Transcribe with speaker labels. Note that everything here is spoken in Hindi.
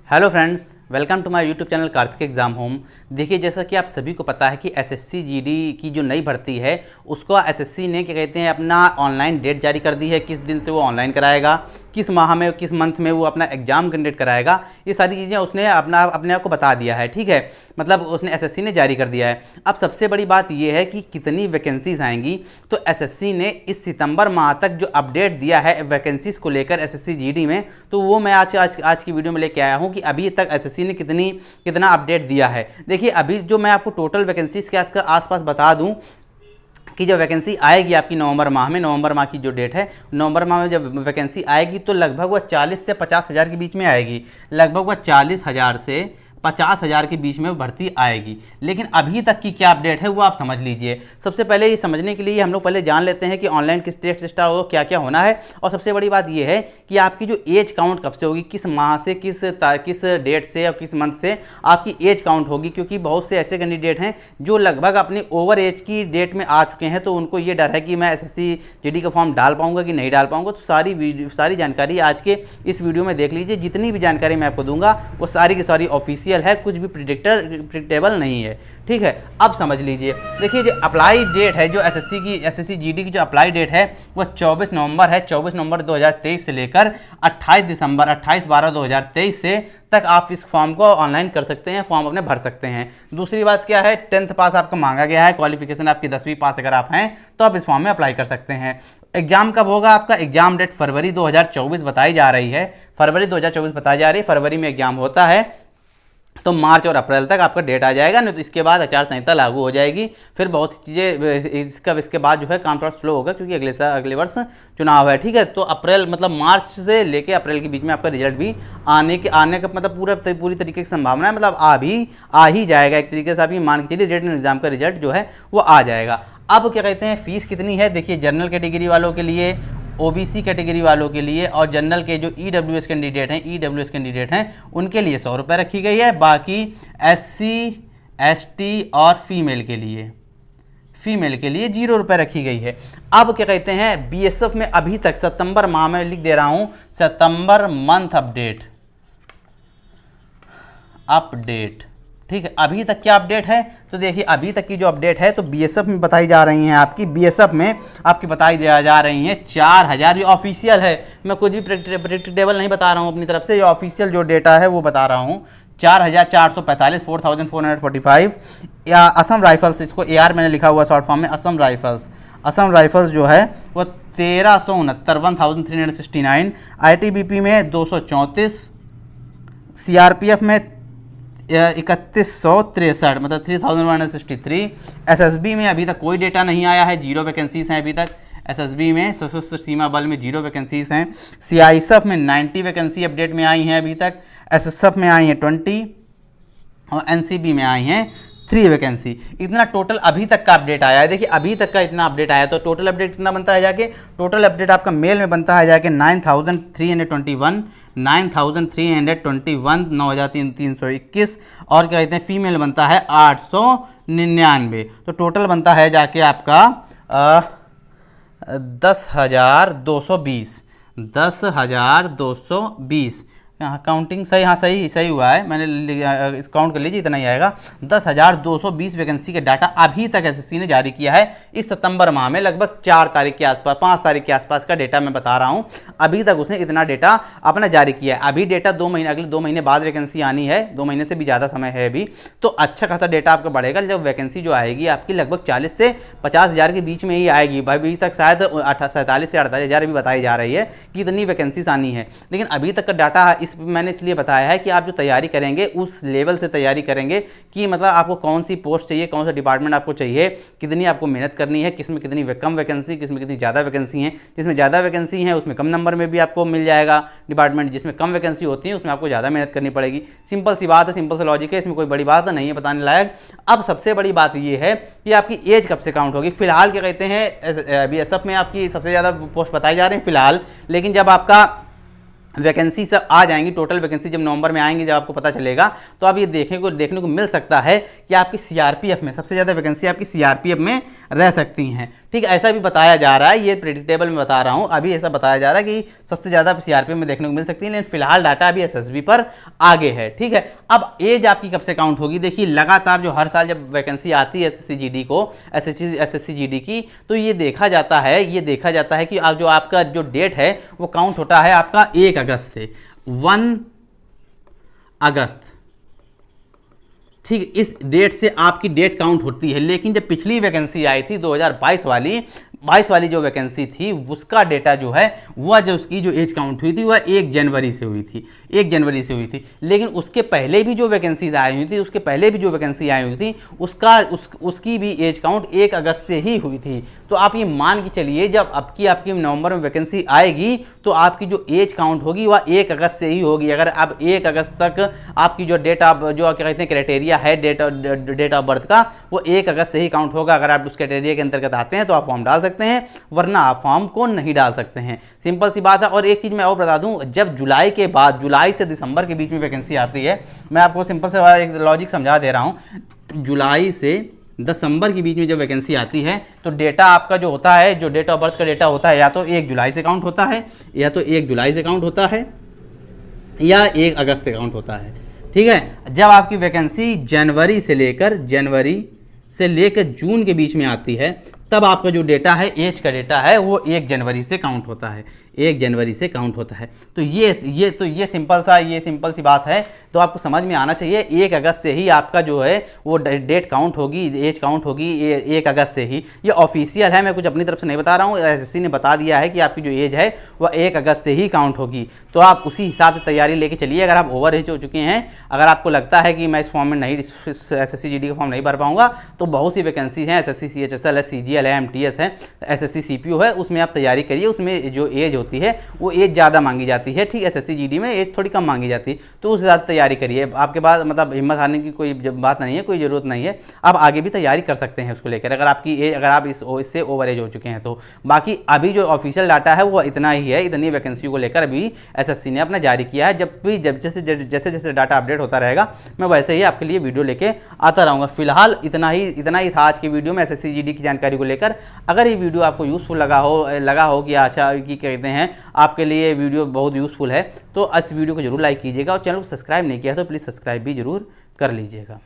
Speaker 1: Hello friends, welcome to my YouTube channel Kartik exam home. देखिए, जैसा कि आप सभी को पता है कि एसएससी जीडी की जो नई भर्ती है उसको एसएससी ने क्या कहते हैं अपना ऑनलाइन डेट जारी कर दी है। किस दिन से वो ऑनलाइन कराएगा, किस माह में, किस मंथ में वो अपना एग्जाम कंडक्ट कराएगा, ये सारी चीज़ें उसने अपने आप को बता दिया है। ठीक है, मतलब उसने एसएससी ने जारी कर दिया है। अब सबसे बड़ी बात ये है कि कितनी वैकेंसीज आएंगी। तो एसएससी ने इस सितंबर माह तक जो अपडेट दिया है वैकेंसीज को लेकर एसएससी जीडी में, तो वो मैं आज की वीडियो में लेके आया हूँ कि अभी तक एसएससी ने कितना अपडेट दिया है। देखिए, अभी जो मैं आपको टोटल वैकेंसीज के आसपास बता दूं कि जब वैकेंसी आएगी आपकी नवंबर माह की जो डेट है, नवंबर माह में जब वैकेंसी आएगी तो लगभग वह 40 से 50 हज़ार के बीच में आएगी। लगभग वह 40,000 से 50,000 के बीच में भर्ती आएगी। लेकिन अभी तक की क्या अपडेट है वो आप समझ लीजिए। सबसे पहले ये समझने के लिए हम लोग पहले जान लेते हैं कि ऑनलाइन किस डेट से स्टार्ट होगा, क्या क्या होना है। और सबसे बड़ी बात ये है कि आपकी जो एज काउंट कब से होगी, किस माह से, किस डेट से और किस मंथ से आपकी एज काउंट होगी। क्योंकि बहुत से ऐसे कैंडिडेट हैं जो लगभग अपनी ओवर एज की डेट में आ चुके हैं, तो उनको ये डर है कि मैं एसएससी जीडी का फॉर्म डाल पाऊंगा कि नहीं डाल पाऊंगा। तो सारी जानकारी आज के इस वीडियो में देख लीजिए। जितनी भी जानकारी मैं आपको दूंगा वो सारी की सारी ऑफिशियल है, कुछ भी प्रिडिक्टेबल नहीं है। ठीक है, अब समझ लीजिए। देखिए, जो अप्लाई डेट है, जो एसएससी जीडी की जो अप्लाई डेट है वो 24 नवंबर है। 24 नवंबर 2023 से लेकर 28/12/2023 से तक आप इस फॉर्म को ऑनलाइन कर सकते हैं, फॉर्म अपने भर सकते हैं। दूसरी बात क्या है, 10th पास आपका मांगा गया है, क्वालिफिकेशन आपकी 10वीं पास अगर आप हैं तो आप इस फॉर्म में अप्लाई कर सकते हैं। एग्जाम कब होगा आपका? एग्जाम डेट फरवरी 2024 बताई जा रही है। फरवरी 2024 बताई जा रही है। फरवरी में एग्जाम होता है तो मार्च और अप्रैल तक आपका डेट आ जाएगा। नहीं तो इसके बाद आचार संहिता लागू हो जाएगी। फिर बहुत सी चीज़ें इसके बाद जो है काम थोड़ा स्लो होगा क्योंकि अगले वर्ष चुनाव है। ठीक है, तो अप्रैल मतलब मार्च से लेके अप्रैल के बीच में आपका रिजल्ट भी आने का मतलब पूरी तरीके की संभावना है। मतलब आ ही जाएगा एक तरीके से। आप ये मान के चलिए रिटन एग्जाम का रिजल्ट जो है वो आ जाएगा। अब क्या कहते हैं, फीस कितनी है? देखिए, जनरल कैटेगरी वालों के लिए, ओबीसी कैटेगरी वालों के लिए और जनरल के जो ईडब्ल्यूएस कैंडिडेट हैं उनके लिए 100 रुपये रखी गई है। बाकी एससी, एसटी और फीमेल के लिए 0 रुपये रखी गई है। अब क्या कहते हैं, बीएसएफ में अभी तक सितंबर माह में लिख दे रहा हूं, सितंबर मंथ अपडेट। ठीक है, अभी तक क्या अपडेट है? तो देखिए, अभी तक की जो अपडेट है तो बीएसएफ में बताई जा रही हैं आपकी, बीएसएफ में आपकी बताई जा रही हैं 4000। ये ऑफिशियल है, मैं कुछ भी प्रेडिक्टेबल नहीं बता रहा हूँ अपनी तरफ से। ये ऑफिशियल जो डेटा है वो बता रहा हूँ। 4445, 4445 या असम राइफल्स, इसको एआर मैंने लिखा हुआ शॉर्ट फॉर्म में, असम राइफल्स जो है वो 1369, 1369। आईटीबीपी में 234, सीआरपीएफ में 3163, मतलब 3163। एसएसबी में अभी तक कोई डेटा नहीं आया है, 0 वैकेंसीज हैं अभी तक। एसएसबी में, सशस्त्र सीमा बल में 0 वैकेंसीज हैं। सीआईएसएफ में 90 वैकेंसी अपडेट में आई हैं अभी तक। एसएसएफ में आई हैं 20 और एनसीबी में आई हैं 3 वैकेंसी। इतना टोटल अभी तक का अपडेट आया है। देखिए, अभी तक का इतना अपडेट आया तो टोटल अपडेट कितना बनता है जाके? टोटल अपडेट आपका मेल में बनता है जाके 9321, 9,321 और क्या कहते हैं फीमेल बनता है 899। तो टोटल बनता है जाके आपका 10,220। हाँ, काउंटिंग सही, हाँ सही हुआ है। मैंने इस काउंट कर लीजिए, इतना ही आएगा। 10,220 वैकेंसी का डाटा अभी तक एसएससी ने जारी किया है इस सितंबर माह में। लगभग 4 तारीख के आसपास, 5 तारीख के आसपास का डेटा मैं बता रहा हूँ। अभी तक उसने इतना डेटा अपना जारी किया है। अभी डेटा 2 महीने, अगले 2 महीने बाद वैकेंसी आनी है, 2 महीने से भी ज़्यादा समय है अभी। तो अच्छा खासा डेटा आपका बढ़ेगा जब वैकेंसी जो आएगी आपकी लगभग 40 से 50 हज़ार के बीच में ही आएगी। अभी तक शायद 47 से 48 हज़ार भी बताई जा रही है कि इतनी वैकेंसीज आनी है। लेकिन अभी तक का डाटा मैंने इसलिए बताया है कि आप जो तैयारी करेंगे उस लेवल से तैयारी करेंगे कि मतलब आपको कौन सी पोस्ट चाहिए, कौन सा डिपार्टमेंट आपको चाहिए, कितनी आपको मेहनत करनी है, किसमें कितनी कम वैकेंसी, किसमें कितनी ज़्यादा वैकेंसी हैं। जिसमें ज़्यादा वैकेंसी है उसमें कम नंबर में भी आपको मिल जाएगा डिपार्टमेंट, जिसमें कम वैकेंसी होती है उसमें आपको ज़्यादा मेहनत करनी परेगी। सिंपल सी बात है, सिंपल सा लॉजिक है, इसमें कोई बड़ी बात नहीं है बताने लायक। अब सबसे बड़ी बात ये है कि आपकी एज कब से काउंट होगी। फिलहाल क्या कहते हैं, बीएसएफ में आपकी सबसे ज़्यादा पोस्ट बताई जा रही है फिलहाल। लेकिन जब आपका वैकेंसी सब आ जाएंगी, टोटल वैकेंसी जब नवंबर में आएंगी, जब आपको पता चलेगा तो आप ये देखने को मिल सकता है कि आपकी सीआरपीएफ में सबसे ज़्यादा वैकेंसी आपकी सीआरपीएफ में रह सकती हैं। ठीक, ऐसा भी बताया जा रहा है, ये प्रेडिक्टेबल में बता रहा हूँ, अभी ऐसा बताया जा रहा है कि सबसे ज़्यादा सीआरपीएफ में देखने को मिल सकती है, लेकिन फिलहाल डाटा अभी एसएसबी पर आगे है। ठीक है, अब एज आपकी कब से काउंट होगी? देखिए लगातार जो हर साल जब वैकेंसी आती है एसएससी जीडी को, एसएससी जीडी की, तो ये देखा जाता है कि जो आपका जो डेट है वो काउंट होता है आपका 1 अगस्त से, 1 अगस्त। ठीक, इस डेट से आपकी डेट काउंट होती है। लेकिन जब पिछली वैकेंसी आई थी 2022 वाली जो वैकेंसी थी, उसका डेटा जो है वह जो उसकी जो एज काउंट हुई थी वह 1 जनवरी से हुई थी। लेकिन उसके पहले भी जो वैकेंसीज आई हुई थी उसकी भी एज काउंट 1 अगस्त से ही हुई थी। तो आप ये मान के चलिए जब आपकी नवंबर में वैकेंसी आएगी तो आपकी जो एज काउंट होगी वह 1 अगस्त से ही होगी। अगर आप 1 अगस्त तक आपकी जो डेट ऑफ जो क्या कहते हैं क्राइटेरिया है डेट ऑफ बर्थ का, वो 1 अगस्त से ही काउंट होगा। अगर आप उस क्राइटेरिया के अंतर्गत आते हैं तो आप फॉर्म डाल सकते हैं, वरना आप फॉर्म को नहीं डाल सकते हैं। सिंपल सी बात है। और एक चीज़ मैं और बता दूं, जब जुलाई से दिसंबर के बीच में वैकेंसी आती है, मैं आपको सिंपल से एक लॉजिक समझा दे रहा हूं। जुलाई से दिसंबर के बीच में जब वैकेंसी आती है तो डेटा आपका जो होता है, जो डेट ऑफ बर्थ का डेटा होता है, या तो 1 जुलाई से काउंट होता है या 1 अगस्त से काउंट होता है। ठीक है, जब आपकी वैकेंसी जनवरी से लेकर जून के बीच में आती है, तब आपका जो डेटा है, एज का डेटा है, वो 1 जनवरी से काउंट होता है। तो ये सिंपल सी बात है। तो आपको समझ में आना चाहिए 1 अगस्त से ही आपका जो है वो डेट काउंट होगी, एज काउंट होगी 1 अगस्त से ही। ये ऑफिशियल है, मैं कुछ अपनी तरफ से नहीं बता रहा हूँ, एसएससी ने बता दिया है कि आपकी जो एज है वह 1 अगस्त से ही काउंट होगी। तो आप उसी हिसाब से तैयारी लेके चलिए। अगर आप ओवर एज हो चुके हैं, अगर आपको लगता है कि मैं इस फॉर्म में नहीं, एसएससी जीडी का फॉर्म नहीं भर पाऊंगा, तो बहुत सी वैकेंसी हैं, एसएससी सीएचएसएल है, सीजीएल है, एमटीएस है, एसएससी सीपीओ है, उसमें आप तैयारी करिए। उसमें जो एज होती है वो एज ज़्यादा मांगी जाती है। ठीक, एसएससी जीडी में एज थोड़ी कम मांगी जाती है, तो उस हिसाब से तैयारी करिए। आपके पास मतलब हिम्मत हारने की कोई बात नहीं है, कोई ज़रूरत नहीं है, आप आगे भी तैयारी कर सकते हैं उसको लेकर, अगर आपकी एज, अगर आप इससे ओवर एज हो चुके हैं तो। बाकी अभी जो ऑफिशियल डाटा है वो इतना ही है, इतनी वैकेंसी को लेकर अभी एसएससी ने अपना जारी किया है। जैसे डाटा अपडेट होता रहेगा, मैं वैसे ही आपके लिए वीडियो लेके आता रहूँगा। फिलहाल इतना ही था आज की वीडियो में एसएससी जीडी की जानकारी को लेकर। अगर ये वीडियो आपको यूज़फुल लगा हो कि अच्छा कि कहते हैं आपके लिए वीडियो बहुत यूज़फुल है, तो इस वीडियो को जरूर लाइक कीजिएगा, और चैनल को सब्सक्राइब नहीं किया तो प्लीज़ सब्सक्राइब भी जरूर कर लीजिएगा।